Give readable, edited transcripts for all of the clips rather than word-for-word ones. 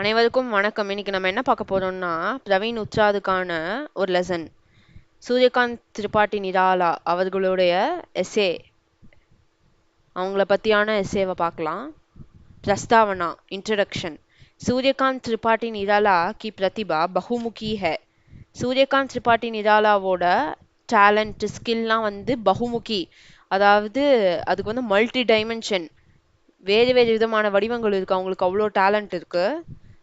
அனைவருக்கும் வணக்கம். இன்னைக்கு நம்ம என்ன பார்க்க போறோம்னா பிரவீன் உத்ராதுக்கான ஒரு லெசன். சூரியகாந்த் திரிபாட்டி நிராலா அவர்களுடைய எஸ்ஸே, அவங்கள பத்தியான எஸ்ஸேவை பார்க்கலாம். प्रस्तावना इंट्रोडक्शन. सूर्यकांत त्रिपाठी निराला की प्रतिभा बहुमुखी है. சூரியகாந்த் திரிபாட்டி நிராலாவோட டேலண்ட் ஸ்கில்லாம் வந்து பகுமுகி, அதாவது அதுக்கு வந்து மல்டி டைமென்ஷன், வேறு வேறு விதமான வடிவங்கள் இருக்கு. அவங்களுக்கு அவ்வளோ டேலண்ட் இருக்கு.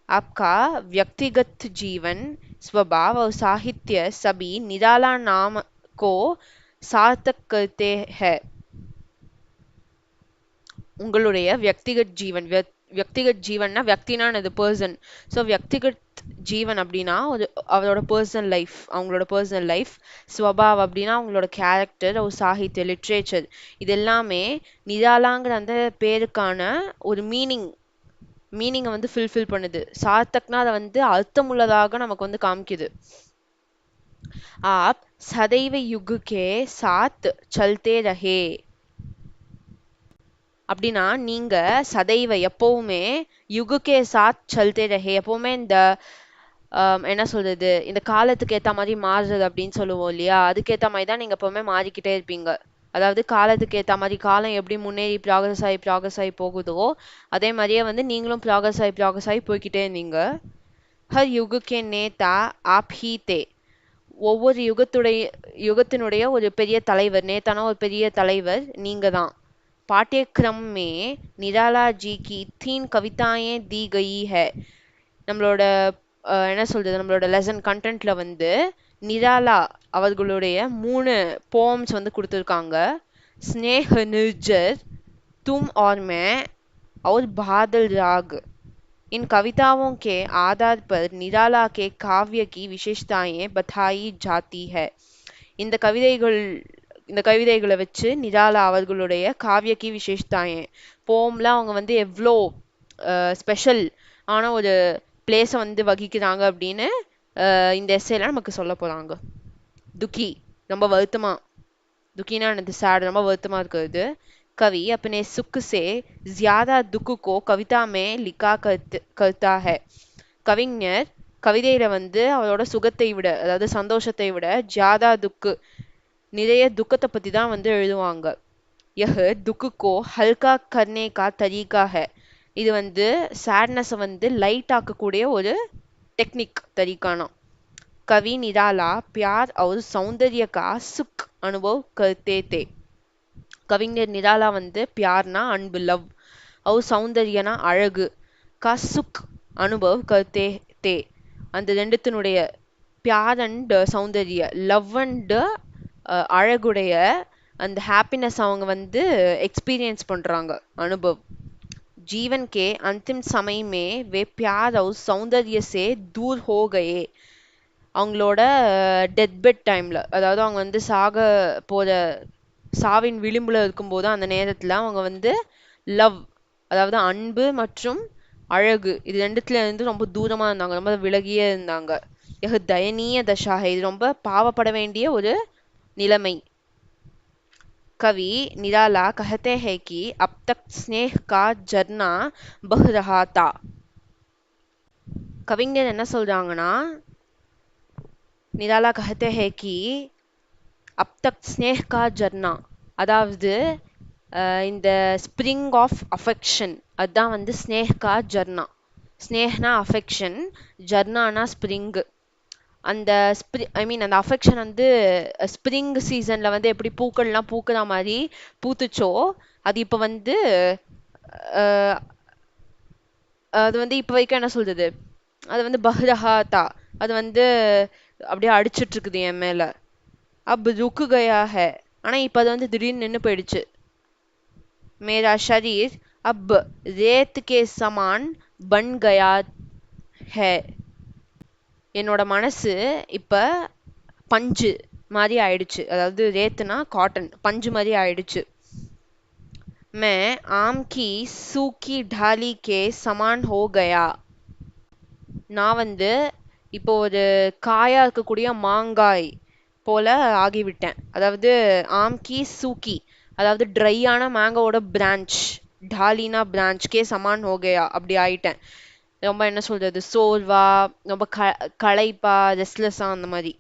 आपका व्यक्तिगत जीवन, स्वभाव और साहित्य सभी निराला नाम को सार्थक करते हैं. உங்களுடைய व्यक्तिगत जीवन, व्यक्तिगत जीवनனா व्यक्तिனா அது பர்சன். ஸோ व्यक्तिगत ஜீவன் அப்படின்னா ஒரு அவரோட பர்சனல் லைஃப், அவங்களோட பர்சனல் லைஃப். ஸ்வபாவ் அப்படின்னா அவங்களோட கேரக்டர், ஒரு சாகித்ய லிட்ரேச்சர், இது எல்லாமே நிராலாங்கிற அந்த பேருக்கான ஒரு மீனிங்கை வந்து ஃபில்ஃபில் பண்ணுது. சார்த்தக்னா அதை வந்து அர்த்தமுள்ளதாக நமக்கு வந்து காமிக்குது. आप सदैव युग के साथ चलते रहे. அப்படின்னா நீங்க சதைவ எப்பவுமே யுகுக்கே சாத் சல்தே ரஹே, எப்பவுமே இந்த என்ன சொல்றது, இந்த காலத்துக்கு ஏத்த மாதிரி மாறுறது அப்படின்னு சொல்லுவோம் இல்லையா, அதுக்கேத்த மாதிரி தான் நீங்க எப்பவுமே மாறிக்கிட்டே இருப்பீங்க. அதாவது காலத்துக்கு ஏத்த மாதிரி, காலம் எப்படி முன்னேறி ப்ராக்ரஸ் ஆகி போகுதோ அதே மாதிரியே வந்து நீங்களும் ப்ராக்ரஸ் ஆகி போய்கிட்டே இருந்தீங்க. ஹர் யுகுக்கே நேதா ஆப் ஹீ தே. ஒவ்வொரு யுகத்தினுடைய ஒரு பெரிய தலைவர், நேதானா ஒரு பெரிய தலைவர் நீங்க தான். पाठ्यक्रम में निराला जी की 3 कविताएं दी गई है. நம்மளோட என்ன சொல்றது, நம்மளோட லெசன் கண்டென்ட்ல வந்து நிராலா அவர்களுடைய 3 போம்ஸ் வந்து கொடுத்துருக்காங்க. स्नेह निर्जर, तुम और मैं और बादल राग. इन कविताओं के आधार पर निराला के काव्य की विशेषताएं बताई जाती है. இந்த கவிதைகளை வச்சு நிராலா அவர்களுடைய காவியக்கி விசேஷத்தாயே, போம்ல அவங்க வந்து எவ்வளோ ஸ்பெஷல் ஆன ஒரு பிளேஸை வந்து வகிக்கிறாங்க அப்படின்னு இந்த எஸ்ஸேல நமக்கு சொல்ல போறாங்க. துக்கி, ரொம்ப வருத்தமா, दुखीना सैड, ரொம்ப வருத்தமா இருக்கிறது. कवि अपने सुख से ज्यादा दुख को कविता में लिखा करता है. கவிஞர் கவிதையில வந்து அவரோட சுகத்தை விட, அதாவது சந்தோஷத்தை விட ஜியாதா துக்கு, நிறைய துக்கத்தை பத்தி தான் வந்து எழுதுவாங்க. यह दुख को हल्का करने का तरीका है. இது வந்து சேட்னஸை வந்து லைட் ஆக்கக்கூடிய ஒரு டெக்னிக், தரீக்கானா. कवि निराला प्यार और सौंदर्य का सुख अनुभव करते थे. கவிஞர் நிராலா வந்து பியார்னா அன்பு, லவ், और சௌந்தர்யனா அழகு, का सुख अनुभव करते थे, அந்த ரெண்டுத்தினுடைய Pyaar and Soundarya, love and அழகுடைய அந்த ஹாப்பினஸ் அவங்க வந்து எக்ஸ்பீரியன்ஸ் பண்றாங்க, அனுபவ். जीवन के अंतिम समय में वे प्यार और सौंदर्य से दूर हो गए. அவங்களோட டெத் பெட் டைம்ல, அதாவது அவங்க வந்து போற சாவின் விளிம்புல இருக்கும்போது அந்த நேரத்துல அவங்க வந்து லவ், அதாவது அன்பு மற்றும் அழகு, இது ரெண்டுத்துல இருந்து ரொம்ப தூரமா இருந்தாங்க, ரொம்ப விலகியே இருந்தாங்க. தயனீய தஷா, இது ரொம்ப பாவப்பட வேண்டிய ஒரு நிலைமை. कवि निराला कहते हैं कि अब तक स्नेह का झरना बह रहा था. கவிஞர் என்ன சொல்றாங்கன்னா, निराला कहते हैं कि अब तक स्नेह का झरना, அதாவது இந்த ஸ்ப்ரிங் ஆஃப் அஃபெக்ஷன், அதுதான் வந்து ஸ்னேஹ் கா ஜர்னா. ஸ்னேஹ்னா affection, ஜர்னானா spring. அந்த அந்த அஃபெக்ஷன் வந்து ஸ்ப்ரிங் சீசன்ல வந்து எப்படி பூக்கள்லாம் பூக்குற மாதிரி பூத்துச்சோ, அது இப்போ வந்து அது வந்து இப்போ வரைக்கும் என்ன சொல்றது, அது வந்து பஹ்ரஹாத்தா, அது வந்து அப்படியே அடிச்சிட்டு இருக்குது என் மேல. அப் ருக்கு கயா ஹே, ஆனா இப்போ அது வந்து திடீர்னு நின்று போயிடுச்சு. மேரா ஷரீர் அப் ரேத் கே சமான் பன் கயா ஹே, என்னோட மனசு இப்ப பஞ்சு மாதிரி ஆயிடுச்சு, அதாவது ரேத்துனா காட்டன், பஞ்சு மாதிரி ஆயிடுச்சு. மே ஆம் கி சூக்கி டாலி கே சமான் ஹோ கயா, நான் வந்து இப்போ ஒரு காயா இருக்கக்கூடிய மாங்காய் போல ஆகிவிட்டேன். அதாவது ஆம் கி சூக்கி, அதாவது ட்ரையான மேங்கோட பிரான்ச், டாலினா பிரான்ச், கே சமான் ஹோ கயா, அப்படி ஆயிட்டேன். ரொம்ப என்ன சொல்றது சோர்வா, ரொம்ப களைப்பா, ரெஸ்ட்லெஸ்ஸா அந்த மாதிரி.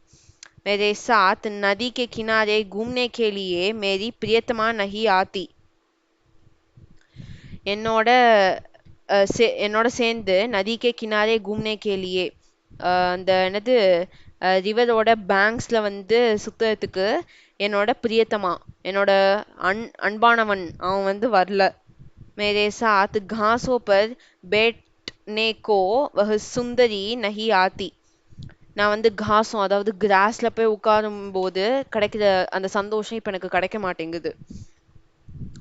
मेरे साथ नदी के किनारे घूमने के लिए मेरी प्रियतमा नहीं आती. என்னோட என்னோட சேர்ந்து நதிக்கே கினாரே கூம்னே கேலியே அந்த என்னது ரிவரோட பேங்க்ஸ்ல வந்து சுத்துறதுக்கு என்னோட பிரியத்தமா, என்னோட அன்பானவன் அவன் வந்து வரல. मेरे साथ घासों पर बैठने को वह सुंदरी नहीं आती. நான் வந்து காசம் அதாவது கிராஸ்ல போய் உட்காரும் போது கிடைக்கிற அந்த சந்தோஷம் இப்ப எனக்கு கிடைக்க மாட்டேங்குது.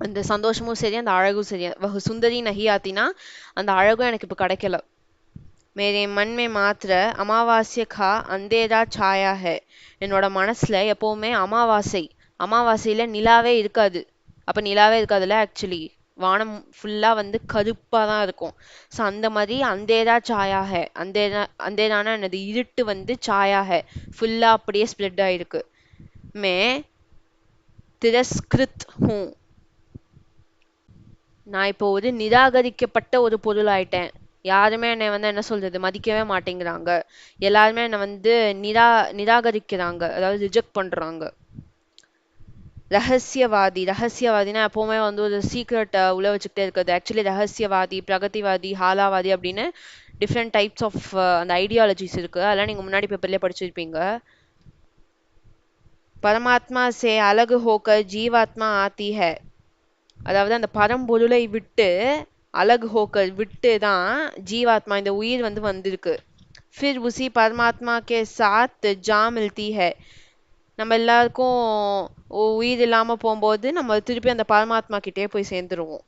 அந்த சந்தோஷமும் சரி அந்த அழகும் சரி வஹு சுந்தரி நஹி ஆத்தினா அந்த அழகும் எனக்கு இப்ப கிடைக்கல. மேரே மன் மே மாத்திர அமாவாஸ்ய கா அந்தேரா சாயா ஹை. என்னோட மனசுல எப்பவுமே அமாவாசை, அமாவாசையில நிலாவே இருக்காது. அப்ப நிலாவே இருக்காதுல்ல ஆக்சுவலி, வானம் ஃபுல்லா வந்து கருப்பா தான் இருக்கும். ஸோ அந்த மாதிரி அந்தேரா சாயா ஹை, அந்தேரான என்னது இருட்டு வந்து சாயா ஹை ஃபுல்லா அப்படியே ஸ்ப்ரெட் ஆயிருக்கு. மே திரஸ்கிருத் ஹூ. நான் இப்போ ஒரு நிராகரிக்கப்பட்ட ஒரு பொருள் ஆயிட்டேன். யாருமே என்னை வந்து என்ன சொல்றது மதிக்கவே மாட்டேங்கிறாங்க. எல்லாருமே என்னை வந்து நிராகரிக்கிறாங்க, அதாவது ரிஜெக்ட் பண்றாங்க. ரகசியவாதி, ரகசியவாதினா எப்பவுமே வந்து ஒரு சீக்ரெட் உள்ள வச்சுக்கிட்டே இருக்கிறது. ஆக்சுவலி ரகசியவாதி, பிரகதிவாதி, ஹாலாவாதி அப்படின்னு டிஃப்ரெண்ட் டைப்ஸ் ஆஃப் அந்த ஐடியாலஜிஸ் இருக்கு. அதெல்லாம் நீங்க முன்னாடி பேப்பர்லயே படிச்சிருப்பீங்க. பரமாத்மா சே அலகு ஹோக்கர் ஜீவாத்மா ஆத்தி ஹை. அதாவது அந்த பரம்பொருளை விட்டு அலகு ஹோக்கர் விட்டு தான் ஜீவாத்மா இந்த உயிர் வந்து வந்திருக்கு. फिर उसी परमात्मा के साथ जा मिलती है. நம்ம எல்லாருக்கும் உயிர் இல்லாம போகும்போது நம்ம திருப்பி அந்த பரமாத்மா கிட்டே போய் சேர்ந்துருவோம்.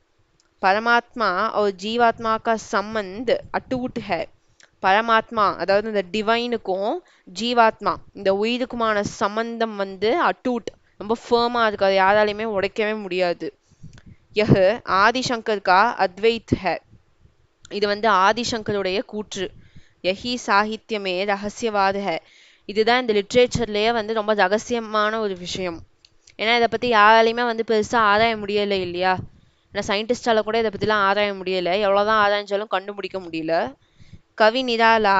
பரமாத்மா और जीवात्मा का संबंध अटूट है. பரமாத்மா அதாவது இந்த டிவைனுக்கும் ஜீவாத்மா இந்த உயிருக்குமான சம்பந்தம் வந்து அட்டூட், ரொம்ப ஃபேமா இருக்கு, அதை யாராலையுமே உடைக்கவே முடியாது. यह आदिशंकर का अद्वैत है. இது வந்து ஆதிசங்கருடைய கூற்று. யஹி சாகித்யமே ரகசியவாத ஹை. இதுதான் இந்த லிட்ரேச்சர்லயே வந்து ரொம்ப ரகசியமான ஒரு விஷயம். ஏன்னா இதை பத்தி யாராலையுமே வந்து பெருசா ஆராய முடியல இல்லையா. ஏன்னா சயின்டிஸ்டால கூட இதை பத்திலாம் ஆராய முடியல, எவ்வளவுதான் ஆராய்ச்சாலும் கண்டுபிடிக்க முடியல. कवि निराला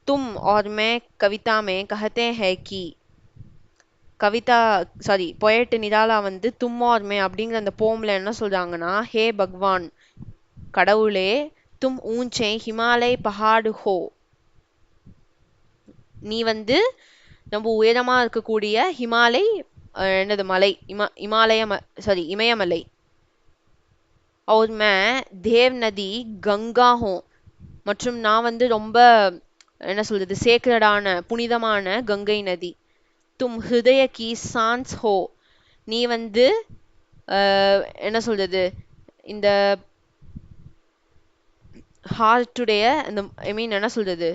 तुम और मैं कविता में कहते हैं कि கவிதா சாரி பொயட் நிராலா வந்து தும் और मैं அப்படிங்கிற அந்த போம்ல என்ன சொல்றாங்கன்னா, ஹே பகவான் கடவுளே, தும் ஊஞ்சே ஹிமாலய பஹாடு ஹோ. நீ வந்து ரொம்ப உயரமா இருக்கக்கூடிய என்னது மலை, இமயமலை. और मैं देव नदी गंगा हूँ. மற்றும் நான் வந்து ரொம்ப என்ன சொல்றது சேக்ரடான புனிதமான கங்கை நதி. தும் ஹிருதய கி சான்ஸ் ஹோ. நீ வந்து என்ன சொல்றது இந்த ஹார்ட்டுடைய இந்த ஐ மீன் என்ன சொல்றது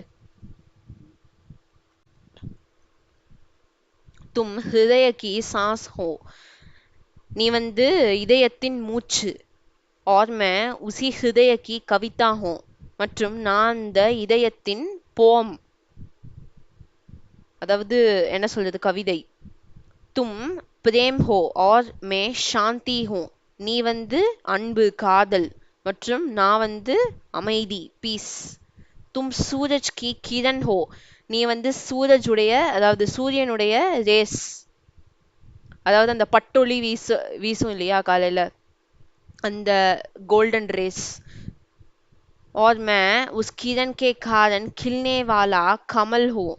தும் ஹிருதய கி சான்ஸ் ஹோ. நீ வந்து இதயத்தின் மூச்சு. और मैं उसी हृदय की कविता हूँ. மற்றும் நான் அந்த இதயத்தின் போம், அதாவது என்ன சொல்றது கவிதை. தும் பிரேம் ஹோ और मैं शांति हूँ. நீ வந்து அன்பு காதல் மற்றும் நான் வந்து அமைதி பீஸ். தும் சூரஜ் கி கிரண் ஹோ. நீ வந்து சூரஜுடைய அதாவது சூரியனுடைய ரேஸ், அதாவது அந்த பட்டொளி வீசும் இல்லையா காலையில, அந்த கோல்டன் ரேஸ். और मैं उस किरण के कारण खिलने वाला कमल हूँ.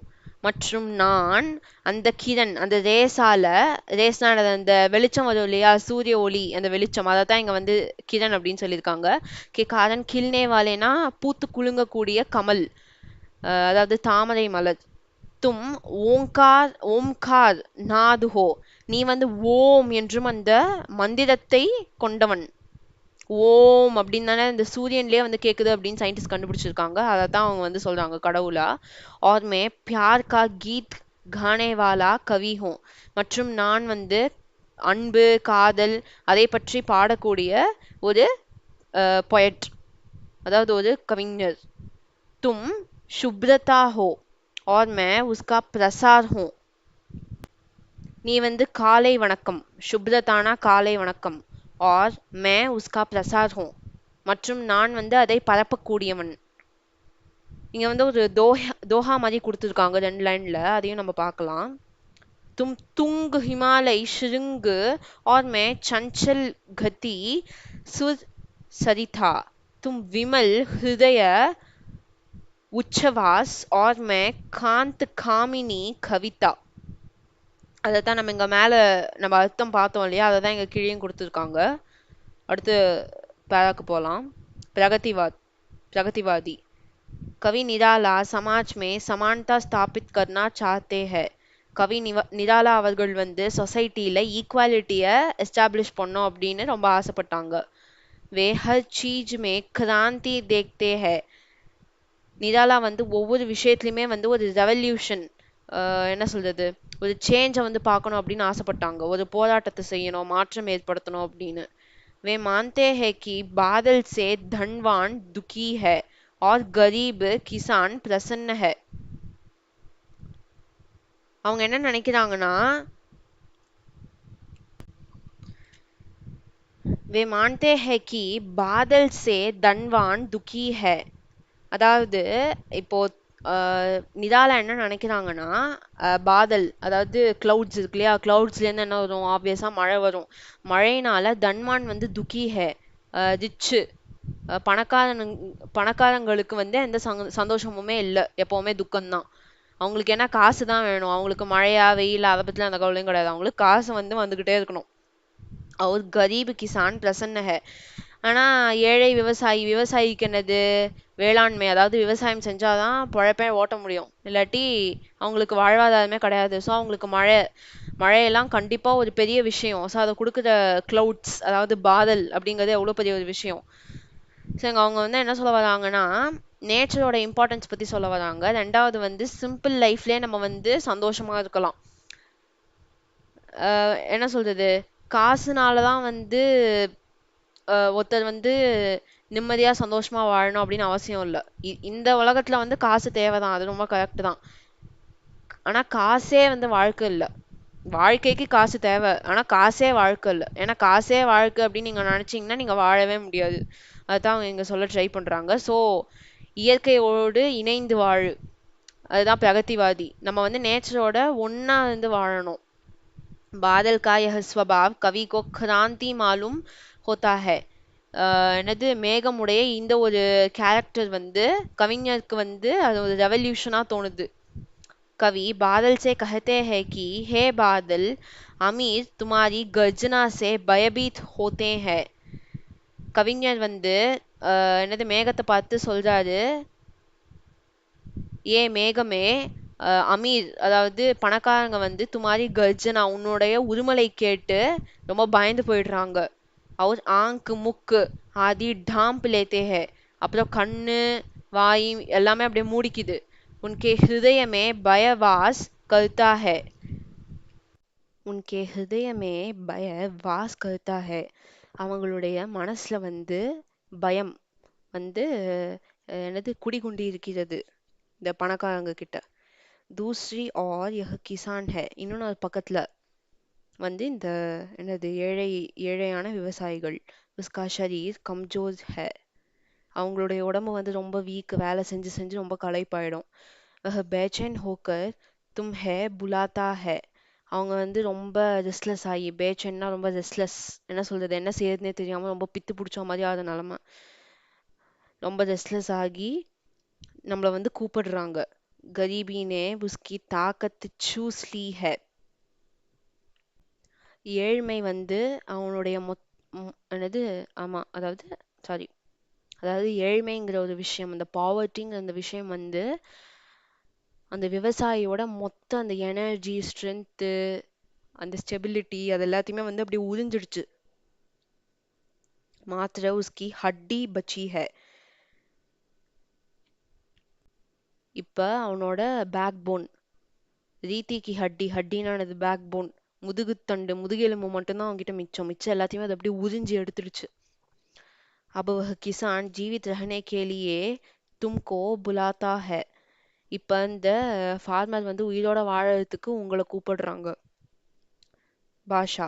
மற்றும் நான் அந்த கிரண் அந்த ரேஸ்னா அந்த வெளிச்சம் வரும் இல்லையா, சூரிய ஒளி, அந்த வெளிச்சம் அதை தான் இங்க வந்து கிரண் அப்படின்னு சொல்லியிருக்காங்க. கே காரன் கில்னே வாலேனா பூத்து குலுங்கக்கூடிய கமல், அதாவது தாமரை மலர். தும் ஓம்கார் நாது ஹோ. நீ வந்து ஓம் என்றும் அந்த மந்திரத்தை கொண்டவன். ஓம் அப்படின்னு தானே இந்த சூரியன்லயே வந்து கேக்குது அப்படின்னு சயின்டிஸ்ட் கண்டுபிடிச்சிருக்காங்க. அதை தான் அவங்க வந்து சொல்றாங்க கடவுளா. और मैं प्यार का गीत गाने वाला कवि हूँ. மற்றும் நான் வந்து அன்பு காதல் அதை பற்றி பாடக்கூடிய ஒரு பொயட், அதாவது ஒரு கவிஞர். தும் சுப்ரதா ஹோ और मैं उसका प्रसार हूँ. நீ வந்து காலை வணக்கம், சுப்ரதானா காலை வணக்கம். और मैं उसका प्रसार हूँ. மற்றும் நான் வந்து அதை பரப்பக்கூடியவன். இங்க வந்து ஒரு தோஹா மாதிரி கொடுத்துருக்காங்க 2 லைன்ல, அதையும் நம்ம பார்க்கலாம். तुम तुंग हिमालय श्रृंग और मैं चंचल गति सुर सरिता, तुम विमल हृदय उच्छ्वास और मैं कांत कामिनी कविता. அதைத்தான் நம்ம இங்க மேல நம்ம அர்த்தம் பார்த்தோம் இல்லையா, அதை தான் இங்க கீழேயும் கொடுத்துருக்காங்க. அடுத்து பேராக்கு போலாம். பிரகதிவாத் प्रगतिवादी कवि निराला समाज में समानता स्थापित करना चाहते हैं. கவி நிராலா அவர்கள் வந்து சொசைட்டில ஈக்குவாலிட்டியை எஸ்டாப்ளிஷ் பண்ணோம் அப்படின்னு ரொம்ப ஆசைப்பட்டாங்க. वे हर चीज में क्रांति देखते हैं. நிராலா வந்து ஒவ்வொரு விஷயத்துலையுமே வந்து ஒரு ரெவல்யூஷன், என்ன சொல்றது, ஒரு சேஞ்சை வந்து பார்க்கணும் அப்படின்னு ஆசைப்பட்டாங்க. ஒரு போராட்டத்தை செய்யணும், மாற்றம் ஏற்படுத்தணும் அப்படின்னு. वे मानते हैं कि बादल से धनवान दुखी है और गरीब किसान प्रसन्न है. அவங்க என்ன நினைக்கிறாங்கன்னா, वे मानते हैं कि बादल से धनवान दुखी है. அதாவது இப்போ நிராலா என்ன நினைக்கிறாங்கன்னா, பாதல் அதாவது கிளவுட்ஸ் இருக்கு இல்லையா, கிளவுட்ஸ்லேருந்து என்ன வரும், ஆப்வியஸாக மழை வரும். மழையினால தன்வான் வந்து துக்கி ஹே, ரிச்சு பணக்காரன், பணக்காரங்களுக்கு வந்து எந்த சந்தோஷமுமே இல்லை, எப்பவுமே துக்கம்தான். அவங்களுக்கு என்ன காசு தான் வேணும், அவங்களுக்கு மழையா வெயிலா அதை பற்றிலாம் அந்த கவலையும் கிடையாது, அவங்களுக்கு காசு வந்து வந்துக்கிட்டே இருக்கணும். அவர் கரீப் கிசான் பிரசன்ன ஹே. ஆனா ஏழை விவசாயி, விவசாயிக்கு என்னது, வேளாண்மை, அதாவது விவசாயம் செஞ்சாதான் பொழப்பே ஓட்ட முடியும், இல்லாட்டி அவங்களுக்கு வாழ்வாதாரமே கிடையாது. ஸோ அவங்களுக்கு மழையெல்லாம் கண்டிப்பா ஒரு பெரிய விஷயம். ஸோ அதை கொடுக்குற கிளவுட்ஸ், அதாவது பாதல் அப்படிங்கிறது எவ்வளோ பெரிய ஒரு விஷயம். சரிங்க, அவங்க வந்து என்ன சொல்ல வராங்கன்னா, நேச்சரோட இம்பார்ட்டன்ஸ் பத்தி சொல்ல வராங்க. ரெண்டாவது வந்து சிம்பிள் லைஃப்லயே நம்ம வந்து சந்தோஷமா இருக்கலாம். என்ன சொல்றது, காசுனாலதான் வந்து ஒருத்தர் வந்து நிம்மதியா சந்தோஷமா வாழணும் அப்படின்னு அவசியம் இல்லை. இந்த உலகத்துல வந்து காசு தேவைதான், அது ரொம்ப கரெக்ட் தான். ஆனா காசே வந்து வாழ்க்கை இல்லை. வாழ்க்கைக்கு காசு தேவை, ஆனா காசே வாழ்க்கை இல்லை. ஏன்னா காசே வாழ்க்கை அப்படின்னு நீங்க நினைச்சீங்கன்னா நீங்க வாழவே முடியாது. அதுதான் அவங்க இங்க சொல்ல ட்ரை பண்றாங்க. ஸோ இயற்கையோடு இணைந்து வாழு, அதுதான் பிரகதிவாதி. நம்ம வந்து நேச்சரோட ஒன்னா இருந்து வாழணும். बादल का यह स्वभाव कवि को क्रांति मालूम होता है. என்னது, மேகமுடைய இந்த ஒரு கேரக்டர் வந்து கவிஞருக்கு வந்து அது ஒரு ரெவல்யூஷனா தோணுது. कवि बादल से कहते हैं कि हे बादल, अमीर तुम्हारी गर्जना से भयभीत होते हैं. கவிஞர் வந்து என்னது மேகத்தை பார்த்து சொல்றாரு, ஏ மேகமே, அமீர் அதாவது பணக்காரங்க வந்து துமாரி கர்ஜனா உன்னுடைய உருமலை கேட்டு ரொம்ப பயந்து போயிடுறாங்க. அவர் ஆங்கு முக்கு ஆதி டாம்ப் லேத்தே ஹே, அப்புறம் கண்ணு வாய் எல்லாமே அப்படியே மூடிக்குது. உன்கே ஹிருதயமே பயவாஸ் கர்த்தா ஹே, உன்கே ஹிருதயமே பய வாஸ் கர்த்தா ஹே. அவங்களுடைய மனசுல வந்து பயம் வந்து என்னது குடிகொண்டு இருக்கிறது இந்த பணக்காரங்க கிட்ட. दूसरी और यह किसान है, இன்னொன்று பக்கத்துல வந்து இந்த என்னது ஏழையான விவசாயிகள். उसका शरीर कमजोर है, அவங்களுடைய உடம்பு வந்து ரொம்ப வீக், வேலை செஞ்சு செஞ்சு ரொம்ப களைப்பாயிடும். वह बेचैन होकर तुम्हें बुलाता है, அவங்க வந்து ரொம்ப ரெஸ்ட்லெஸ் ஆகி, பேச்சன்னா ரொம்ப ரெஸ்ட்லெஸ், என்ன சொல்றது, என்ன செய்யறதுனே தெரியாம ரொம்ப பித்து பிடிச்ச மாதிரி ஆகுது நிலமை. ரொம்ப ரெஸ்ட்லெஸ் ஆகி நம்மள வந்து கூப்பிடுறாங்க. गरीबी ने उसकी ताकत चूस ली है. ஏழ்மை வந்து அவனுடைய என்னது, ஆமா, அதாவது சாரி, அதாவது ஏழ்மைங்கிற ஒரு விஷயம், அந்த பாவர்ட்டிங்கிற அந்த விஷயம் வந்து அந்த விவசாயியோட மொத்த அந்த எனர்ஜி, ஸ்ட்ரென்த்து, அந்த ஸ்டெபிலிட்டி, அது எல்லாத்தையுமே வந்து அப்படி உறிஞ்சிடுச்சு. மாத்திர உஸ்கி ஹட்டி பச்சி ஹை, இப்ப அவனோட பேக் போன், ரீதிக்கு ஹட்டி, ஹட்டினானது பேக் போன், முதுகுத்தண்டு, முதுகெலும்பு மட்டும்தான் அவன்கிட்ட மிச்சம், மிச்சம் எல்லாத்தையுமே அது அப்படியே உறிஞ்சி எடுத்துடுச்சு. अब वह किसान जीवित रहने के लिए तुमको बुलाता है, இப்ப இந்த ஃபார்மர் வந்து உயிரோட வாழறதுக்கு உங்களை கூப்பிடுறாங்க. பாஷா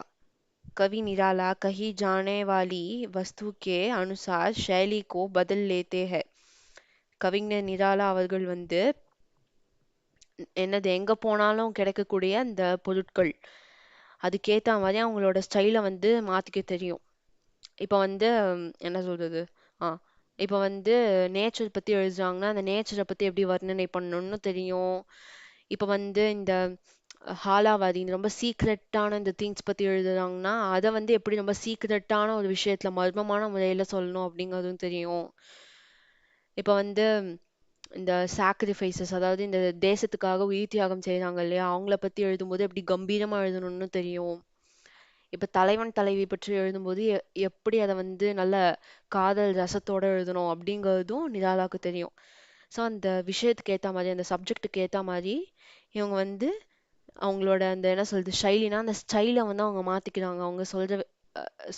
कवि निराला कही जाने वाली वस्तु के अनुसार शैली को बदल लेते हैं. கவிஞர் நிராலா அவர்கள் வந்து என்னது எங்க போனாலும் கிடைக்கக்கூடிய அந்த பொருட்கள் அதுக்கேத்த மாதிரி அவங்களோட ஸ்டைலை வந்து மாத்திக்க தெரியும். இப்ப வந்து என்ன சொல்றது, ஆ இப்ப வந்து நேச்சர் பத்தி எழுதுறாங்கன்னா அந்த நேச்சரை பத்தி எப்படி வர்ணனை பண்ணணும்னு தெரியும். இப்ப வந்து இந்த ஹாலாவாதி இந்த ரொம்ப சீக்ரெட்டான இந்த திங்ஸ் பத்தி எழுதுறாங்கன்னா அதை வந்து எப்படி ரொம்ப சீக்ரெட்டான ஒரு விஷயத்துல மர்மமான முறையில சொல்லணும் அப்படிங்கறதும் தெரியும். இப்ப வந்து இந்த சாக்ரிஃபைசஸ், அதாவது இந்த தேசத்துக்காக உயிர் தியாகம் செய்றாங்க இல்லையா, அவங்கள பத்தி எழுதும்போது எப்படி கம்பீரமா எழுதணும்னு தெரியும். இப்ப தலைவன் தலைவி பற்றி எழுதும்போது எப்படி அதை வந்து நல்ல காதல் ரசத்தோட எழுதணும் அப்படிங்கறதும் நிராலாக்கு தெரியும். ஸோ அந்த விஷயத்துக்கு ஏத்த மாதிரி அந்த சப்ஜெக்ட்டுக்கு ஏத்த மாதிரி இவங்க வந்து அவங்களோட அந்த என்ன சொல்றது ஷைலினா அந்த ஸ்டைலை வந்து அவங்க மாத்திக்கிறாங்க. அவங்க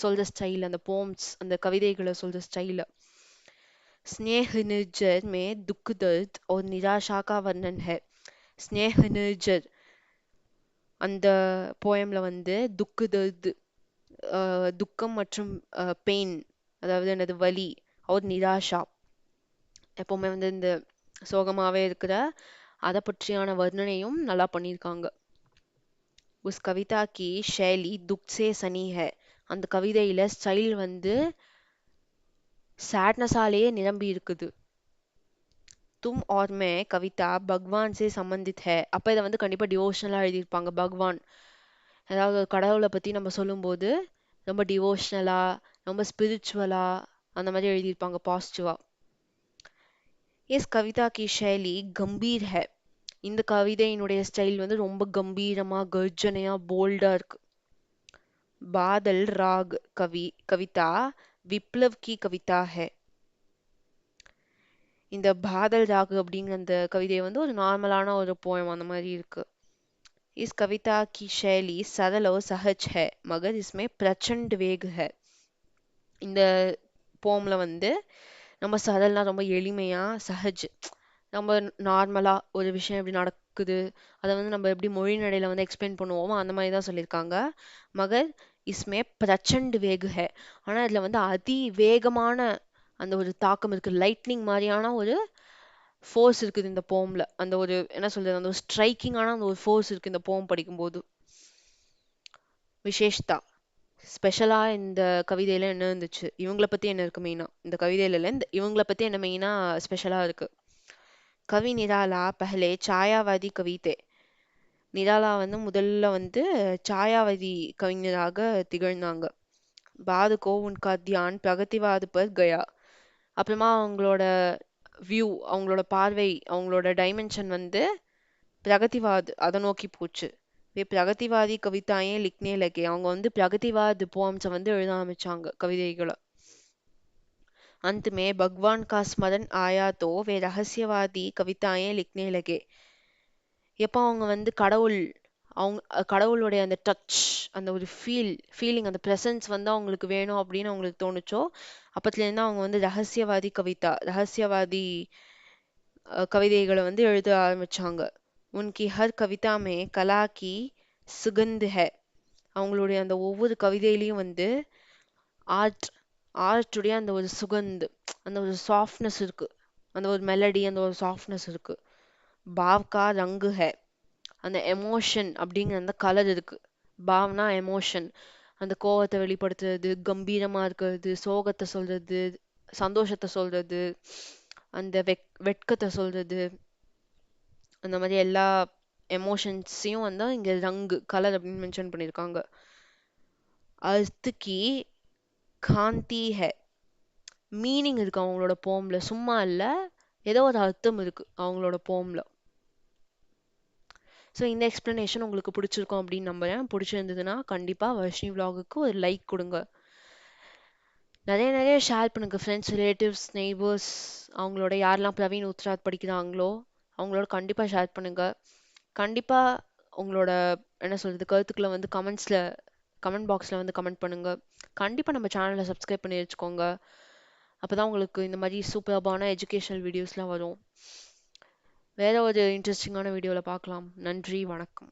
சொல்ற ஸ்டைல், அந்த போம்ஸ் அந்த கவிதைகளை சொல்ற ஸ்டைல. स्नेह निर्जर में दुख दर्द और निराशा का वर्णन है. स्नेह निर्जर அந்த போயம்ல வந்து துக்கு தர்து, துக்கம் மற்றும் பெயின், அதாவது எனது வலி, அவர் நிராஷா, எப்பவுமே வந்து இந்த சோகமாவே இருக்கிற அதை பற்றியான வர்ணனையும் நல்லா பண்ணியிருக்காங்க. உஸ் கவிதா கி ஷைலி துக் சே சனி ஹை, அந்த கவிதையில ஸ்டைல் வந்து சேட்னஸாலேயே நிரம்பி இருக்குது. तुम और मैं கவிதா பகவான் से संबंधित है, அப்ப இதை வந்து கண்டிப்பா டிவோஷனலா எழுதியிருப்பாங்க. பகவான், அதாவது ஒரு கடவுளை பத்தி நம்ம சொல்லும்போது ரொம்ப டிவோஷனலா ரொம்ப ஸ்பிரிச்சுவலா அந்த மாதிரி எழுதியிருப்பாங்க, பாசிட்டிவா. Is Kavitha Ki ஷைலி Gambhir high, இந்த கவிதையினுடைய ஸ்டைல் வந்து ரொம்ப கம்பீரமா கர்ஜனையா போல்டா இருக்கு. பாதல் ராக் கவிதா விப்ளவ் கி கவிதா ஹை, இந்த பாதல் ராக் அப்படிங்கிற அந்த கவிதை வந்து ஒரு நார்மலான ஒரு போயம் அந்த மாதிரி இருக்கு. इस कविता की शैली सरल और सहज है मगर इसमें प्रचंड वेग है. இந்த போம்ல வந்து நம்ம சரல்னா ரொம்ப எளிமையா, சஹஜ் நம்ம நார்மலா ஒரு விஷயம் எப்படி நடக்குது அதை வந்து நம்ம எப்படி மொழி நடையில வந்து எக்ஸ்பிளைன் பண்ணுவோமோ அந்த மாதிரி தான் சொல்லியிருக்காங்க. மகர் இஸ்மே பிரச்சண்ட் வேகு ஹே, ஆனா இதுல வந்து அதி வேகமான அந்த ஒரு தாக்கம் இருக்கு, லைட்னிங் மாதிரியான ஒரு ஃபோர்ஸ் இருக்குது இந்த போம்ல. அந்த ஒரு என்ன சொல்றது அந்த ஒரு ஸ்ட்ரைக்கிங்கான அந்த ஒரு ஃபோர்ஸ் இருக்கு இந்த போம் படிக்கும்போது. விசேஷ்தா, ஸ்பெஷலா இந்த கவிதையில என்ன இருந்துச்சு, இவங்கள பத்தி என்ன இருக்கு மெயினா இந்த கவிதையில இல்ல, இந்த இவங்கள பத்தி என்ன மெயினா ஸ்பெஷலா இருக்கு. கவி நிராலா பஹலே சாயாவாதி கவிதை, நிராலா வந்து முதல்ல வந்து சாயாவாதி கவிஞராக திகழ்ந்தாங்க. பாது கோ உன்கா தியான் பிரகதிவாத் பர் கயா, அப்புறமா அவங்களோட வியூ, அவங்களோட பார்வை, அவங்களோட டைமென்ஷன் வந்து பிரகதிவாத் அதை நோக்கி போச்சு. பிரகதிவாதி கவிதாயே லிக்னே லகே, அவங்க வந்து பிரகதிவாத் போம்ஸை வந்து எழுத ஆரம்பிச்சாங்க கவிதைகளை. अंत में भगवान का स्मरण आया तो वे रहस्यवादी कविताएं लिखने लगे. எப்போ அவங்க வந்து கடவுளுடைய அந்த டச், அந்த ஒரு ஃபீலிங், அந்த பிரசன்ஸ் வந்து அவங்களுக்கு வேணும் அப்படின்னு அவங்களுக்கு தோணுச்சோ அப்பத்துல இருந்து அவங்க வந்து ரகசியவாதி கவிதைகளை வந்து எழுத ஆரம்பிச்சாங்க. உன்கி ஹர் கவிதா மே கலா கி சுகந்த் ஹை, அவங்களுடைய அந்த ஒவ்வொரு கவிதையிலையும் வந்து ஆர்ட் ஆர்ட்டுடைய அந்த ஒரு சுகந்த், அந்த ஒரு சாஃப்ட்னஸ் இருக்கு, அந்த ஒரு மெலடி, அந்த ஒரு சாஃப்ட்னஸ் இருக்கு. பாவ்கா ரங்கு ஹை, அந்த எமோஷன் அப்படிங்கிற அந்த கலர் இருக்கு. பாவ்னா எமோஷன், அந்த கோவத்தை வெளிப்படுத்துறது, கம்பீரமா இருக்கிறது, சோகத்தை சொல்றது, சந்தோஷத்தை சொல்றது, அந்த வெட்கத்தை சொல்றது, அந்த மாதிரி எல்லா எமோஷன்ஸையும் வந்து இங்க ரங்கு கலர் அப்படின்னு மென்ஷன் பண்ணியிருக்காங்க. அர்த் கி காந்தி ஹை, மீனிங் இருக்கு அவங்களோட போம்ல, சும்மா இல்ல, ஏதோ ஒரு அர்த்தம் இருக்கு அவங்களோட போம்ல. ஸோ இந்த எக்ஸ்பிளனேஷன் உங்களுக்கு பிடிச்சிருக்கும் அப்படின்னு நம்புறேன். பிடிச்சிருந்ததுன்னா கண்டிப்பா வர்ஷினி vlogக்கு ஒரு லைக் கொடுங்க. நிறைய நிறைய ஷேர் பண்ணுங்க, ஃப்ரெண்ட்ஸ், ரிலேட்டிவ்ஸ், நெய்பர்ஸ், அவங்களோட யாரெல்லாம் பிரவீன் உத்ராத் படிக்கிறாங்களோ அவங்களோட கண்டிப்பா ஷேர் பண்ணுங்க. கண்டிப்பா உங்களோட என்ன சொல்றது கருத்துக்களை வந்து கமெண்ட் பாக்ஸ்ல வந்து கமெண்ட் பண்ணுங்க. கண்டிப்பா நம்ம சேனலை சப்ஸ்கிரைப் பண்ணி வச்சுக்கோங்க, அப்பதான் உங்களுக்கு இந்த மாதிரி சூப்பர்பான எஜுகேஷனல் வீடியோஸ்லாம் வரும். வேற ஒரு இன்ட்ரெஸ்டிங்கான வீடியோல பார்க்கலாம். நன்றி, வணக்கம்.